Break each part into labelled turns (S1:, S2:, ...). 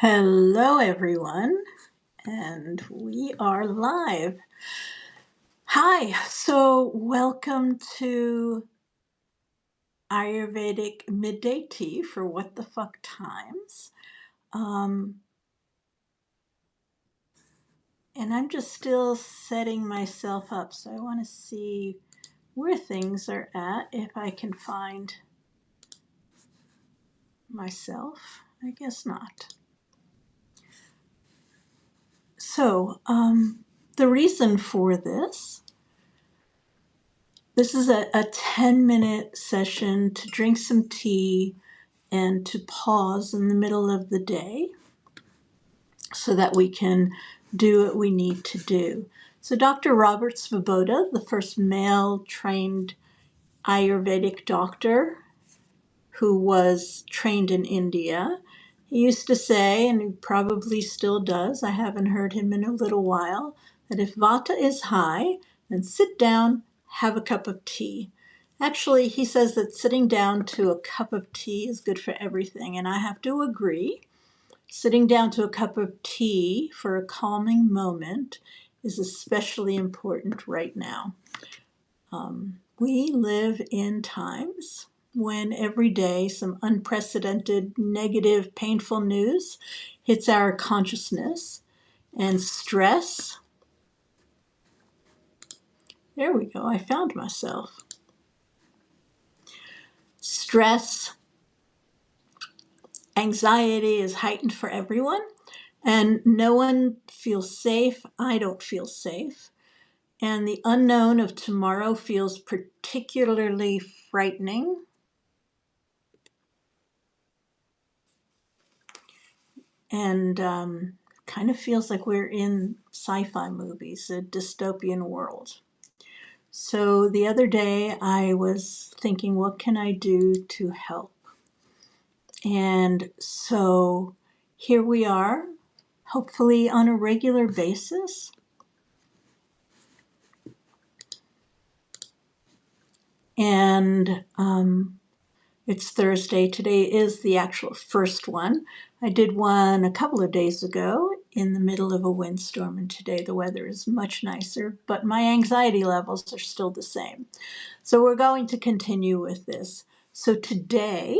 S1: Hello, everyone, and we are live. Hi, so welcome to Ayurvedic Midday Tea for What the Fuck Times. And I'm just still setting myself up, so I want to see where things are at, if I can find myself. I guess not. So, the reason for this is a 10-minute session to drink some tea and to pause in the middle of the day so that we can do what we need to do. So Dr. Robert Svoboda, the first male-trained Ayurvedic doctor who was trained in India, he used to say, and he probably still does, I haven't heard him in a little while, that if Vata is high, then sit down, have a cup of tea. Actually, he says that sitting down to a cup of tea is good for everything, and I have to agree. Sitting down to a cup of tea for a calming moment is especially important right now. We live in times when every day some unprecedented, negative, painful news hits our consciousness, and stress. There we go, I found myself. Stress, anxiety is heightened for everyone, and no one feels safe. I don't feel safe. And the unknown of tomorrow feels particularly frightening. And kind of feels like we're in sci-fi movies, a dystopian world. So the other day I was thinking, what can I do to help? And so here we are, hopefully on a regular basis. And it's Thursday. Today is the actual first one. I did one a couple of days ago in the middle of a windstorm, and today the weather is much nicer, but my anxiety levels are still the same. So we're going to continue with this. So today,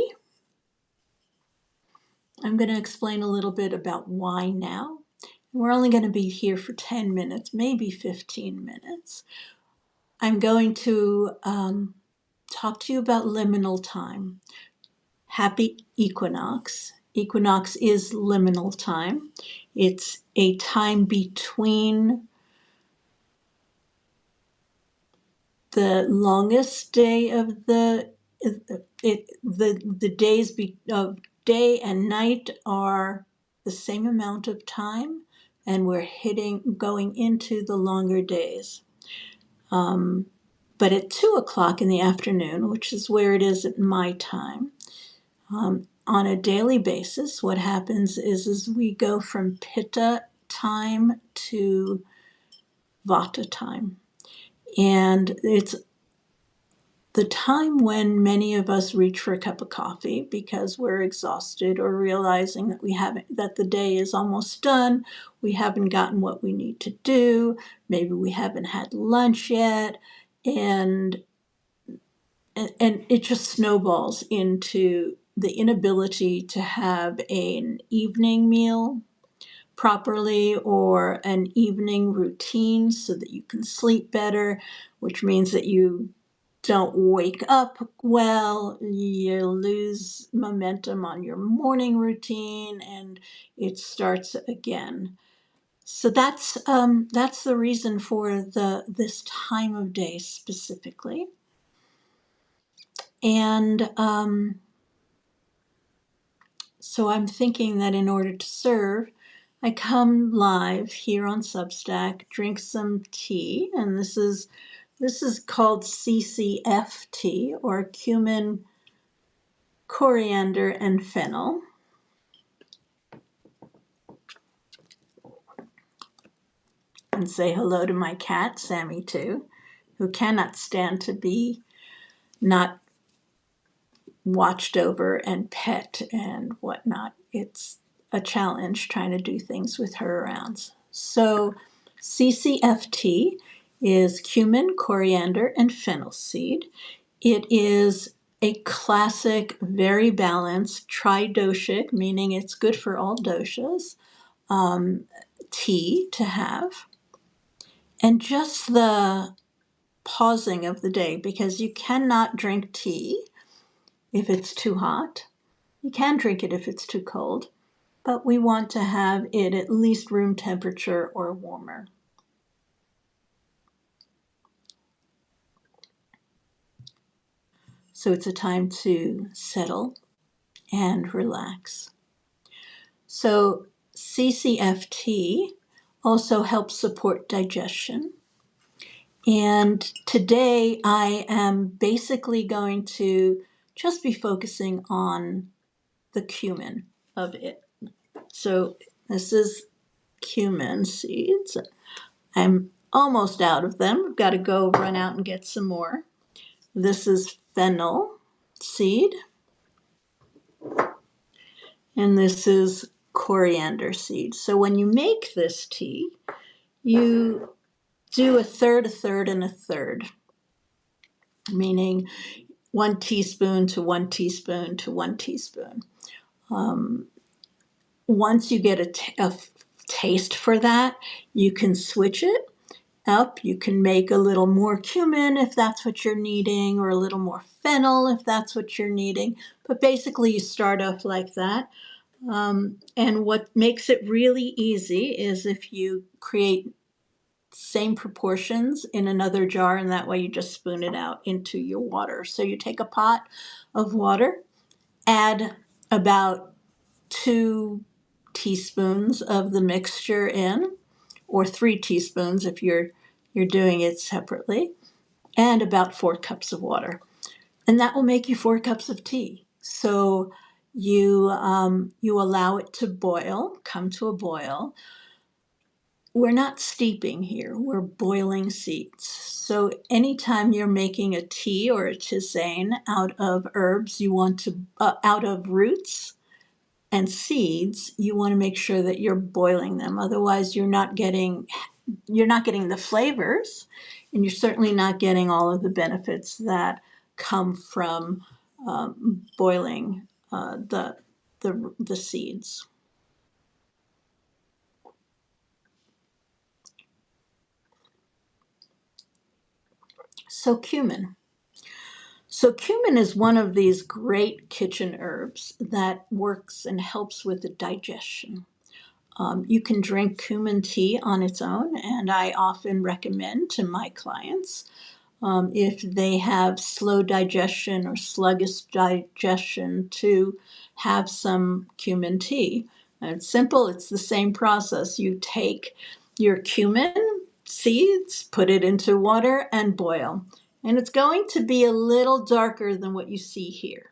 S1: I'm going to explain a little bit about why now. We're only going to be here for 10 minutes, maybe 15 minutes. I'm going to talk to you about liminal time. Happy equinox. Equinox is liminal time. It's a time between the longest day of the days of day and night are the same amount of time, and we're going into the longer days. But at 2 o'clock in the afternoon, which is where it is at my time, on a daily basis, what happens is we go from Pitta time to Vata time. And it's the time when many of us reach for a cup of coffee because we're exhausted or realizing that the day is almost done. We haven't gotten what we need to do. Maybe we haven't had lunch yet. And it just snowballs into the inability to have an evening meal properly or an evening routine so that you can sleep better, which means that you don't wake up well, you lose momentum on your morning routine, and it starts again. So that's the reason for this time of day specifically. And so I'm thinking that in order to serve, I come live here on Substack, drink some tea, and this is called CCF tea, or Cumin, Coriander and Fennel. And say hello to my cat, Sammy, too, who cannot stand to be not watched over and pet and whatnot. It's a challenge trying to do things with her around. So CCFT is cumin, coriander, and fennel seed. It is a classic, very balanced, tri-doshic, meaning it's good for all doshas, tea to have. And just the pausing of the day, because you cannot drink tea if it's too hot. You can drink it if it's too cold, but we want to have it at least room temperature or warmer. So it's a time to settle and relax. So CCFT also helps support digestion. And today I am basically going to just be focusing on the cumin of it. So this is cumin seeds. I'm almost out of them. I've got to go run out and get some more. This is fennel seed. And this is coriander seed. So when you make this tea, you do a third, and a third, meaning 1 teaspoon to 1 teaspoon to 1 teaspoon. Once you get a taste for that, you can switch it up. You can make a little more cumin if that's what you're needing, or a little more fennel if that's what you're needing. But basically, you start off like that. And what makes it really easy is if you create same proportions in another jar, and that way you just spoon it out into your water. So you take a pot of water, add about 2 teaspoons of the mixture in, or 3 teaspoons if you're doing it separately, and about 4 cups of water. And that will make you 4 cups of tea. So you allow it to boil, come to a boil. We're not steeping here, we're boiling seeds. So anytime you're making a tea or a tisane out of herbs, you want to, out of roots and seeds, you want to make sure that you're boiling them. Otherwise, you're not getting the flavors, and you're certainly not getting all of the benefits that come from boiling the seeds. So cumin. So cumin is one of these great kitchen herbs that works and helps with the digestion. You can drink cumin tea on its own, and I often recommend to my clients, if they have slow digestion or sluggish digestion, to have some cumin tea. And it's simple, it's the same process. You take your cumin seeds, put it into water, and boil. And it's going to be a little darker than what you see here.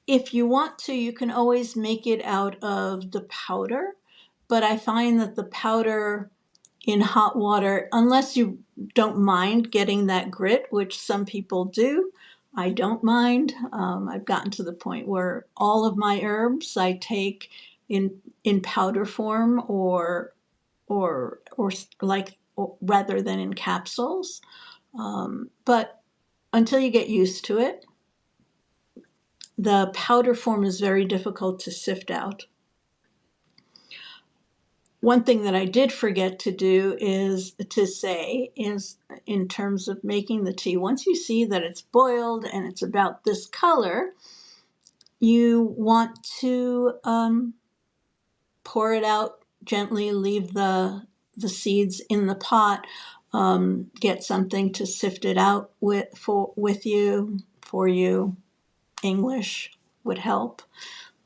S1: If you want to, you can always make it out of the powder, but I find that the powder in hot water, unless you don't mind getting that grit, which some people do, I don't mind. I've gotten to the point where all of my herbs I take in powder form, or like, rather than in capsules. But until you get used to it, the powder form is very difficult to sift out. One thing that I did forget to do is in terms of making the tea, once you see that it's boiled and it's about this color, you want to pour it out gently, leave the seeds in the pot, get something to sift it out for you. English would help.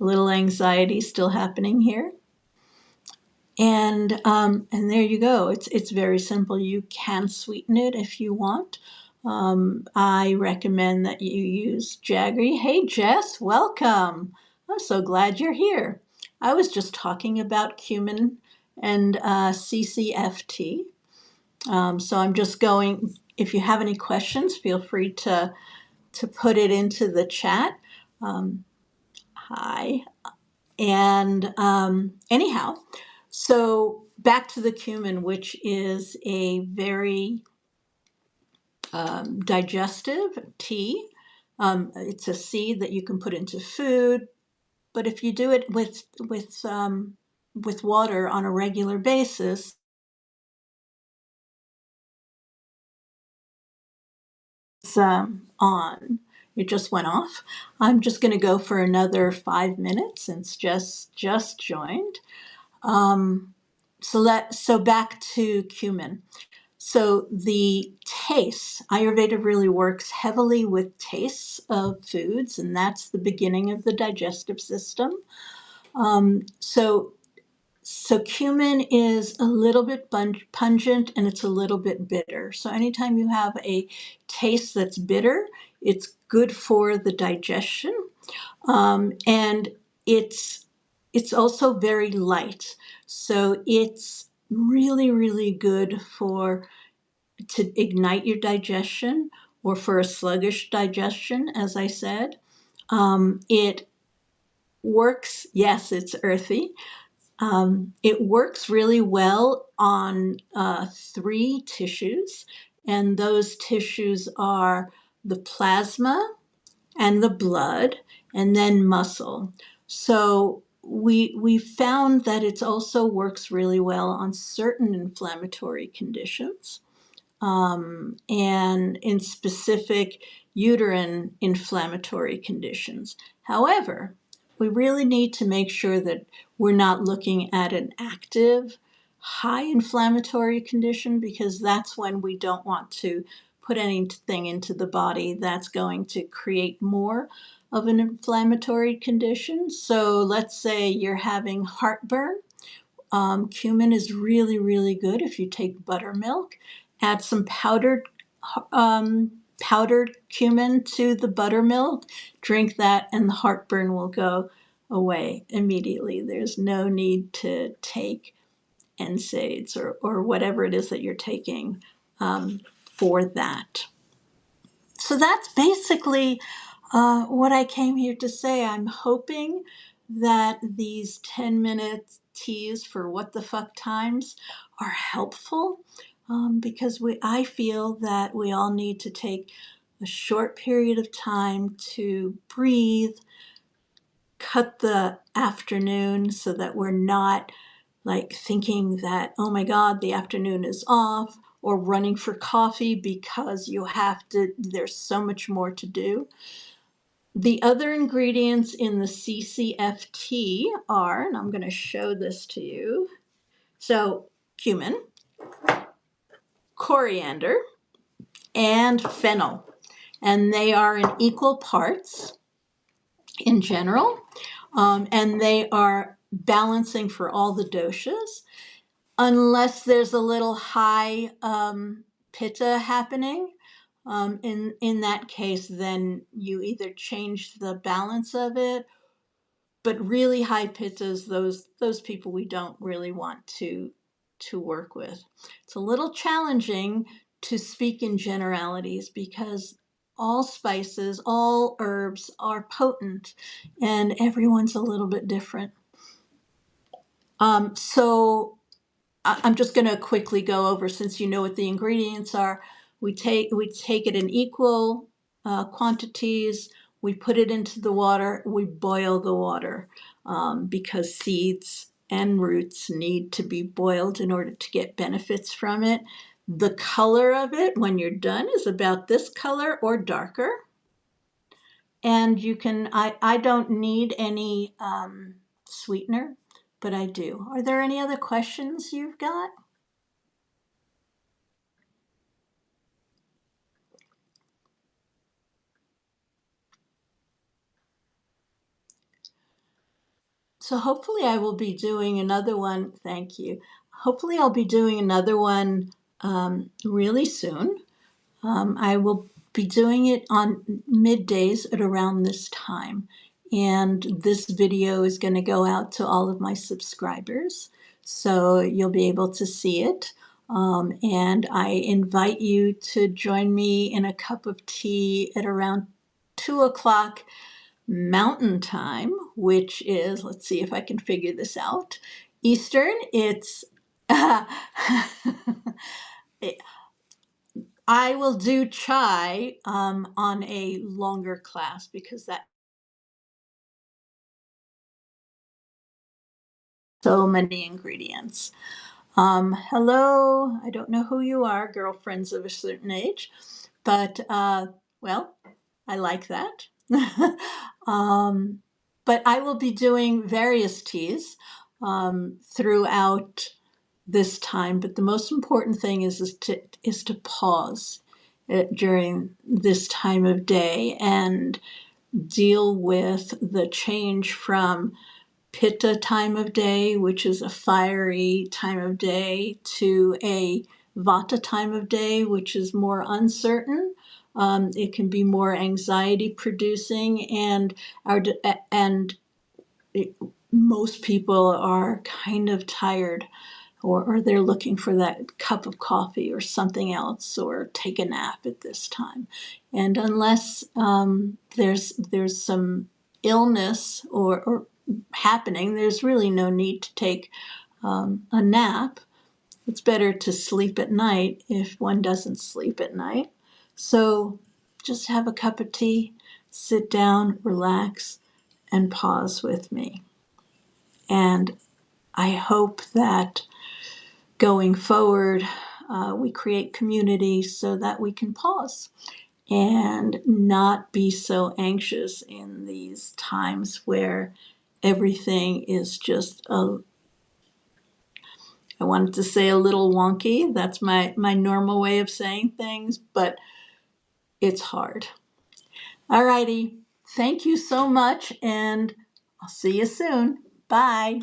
S1: A little anxiety still happening here. And there you go. It's very simple. You can sweeten it if you want. I recommend that you use jaggery. Hey, Jess, welcome. I'm so glad you're here. I was just talking about cumin and CCFT. So I'm just going, if you have any questions, feel free to put it into the chat. Hi. And anyhow, so back to the cumin, which is a very digestive tea. It's a seed that you can put into food, but if you do it with water on a regular basis, it's on. It just went off. I'm just going to go for another 5 minutes since just joined. So back to cumin. So the tastes, Ayurveda really works heavily with tastes of foods, and that's the beginning of the digestive system. So cumin is a little bit pungent and it's a little bit bitter. So anytime you have a taste that's bitter, it's good for the digestion, and it's also very light. So it's really good for to ignite your digestion or for a sluggish digestion, as I said. It works, yes, it's earthy. It works really well on three tissues, and those tissues are the plasma and the blood, and then muscle. So we found that it also works really well on certain inflammatory conditions, and in specific uterine inflammatory conditions. However, we really need to make sure that we're not looking at an active, high inflammatory condition, because that's when we don't want to put anything into the body that's going to create more of an inflammatory condition. So let's say you're having heartburn. Cumin is really good if you take buttermilk, add some powdered cumin to the buttermilk, drink that, and the heartburn will go away immediately. There's no need to take NSAIDs or whatever it is that you're taking for that. So that's basically what I came here to say. I'm hoping that these 10-minute teas for what the fuck times are helpful, because I feel that we all need to take a short period of time to breathe, cut the afternoon so that we're not like thinking that, oh my God, the afternoon is off, or running for coffee because there's so much more to do. The other ingredients in the CCFT are, and I'm going to show this to you. So cumin, coriander, and fennel. And they are in equal parts in general. And they are balancing for all the doshas. Unless there's a little high pitta happening, in that case, then you either change the balance of it. But really high pittas, those people we don't really want to work with. It's a little challenging to speak in generalities because all spices, all herbs are potent, and everyone's a little bit different. So I'm just going to quickly go over, since you know what the ingredients are. We take it in equal quantities. We put it into the water. We boil the water, because seeds and roots need to be boiled in order to get benefits from it. The color of it when you're done is about this color or darker. And I don't need any sweetener, but I do. Are there any other questions you've got? So hopefully I will be doing another one. Thank you. Hopefully I'll be doing another one really soon. I will be doing it on middays at around this time. And this video is going to go out to all of my subscribers. So you'll be able to see it. And I invite you to join me in a cup of tea at around 2 o'clock Mountain Time, which is, let's see if I can figure this out, Eastern. It's I will do chai on a longer class because that so many ingredients. Hello, I don't know who you are, girlfriends of a certain age, but well, I like that. um, but I will be doing various teas throughout this time. But the most important thing is to pause during this time of day and deal with the change from Pitta time of day, which is a fiery time of day, to a Vata time of day, which is more uncertain. It can be more anxiety producing, and our and it, most people are kind of tired, or they're looking for that cup of coffee or something else, or take a nap at this time. And unless there's some illness or happening, there's really no need to take a nap. It's better to sleep at night if one doesn't sleep at night. So just have a cup of tea, sit down, relax, and pause with me. And I hope that going forward, we create community so that we can pause and not be so anxious in these times where everything is just I wanted to say a little wonky. That's my normal way of saying things, but it's hard. All righty. Thank you so much, and I'll see you soon. Bye.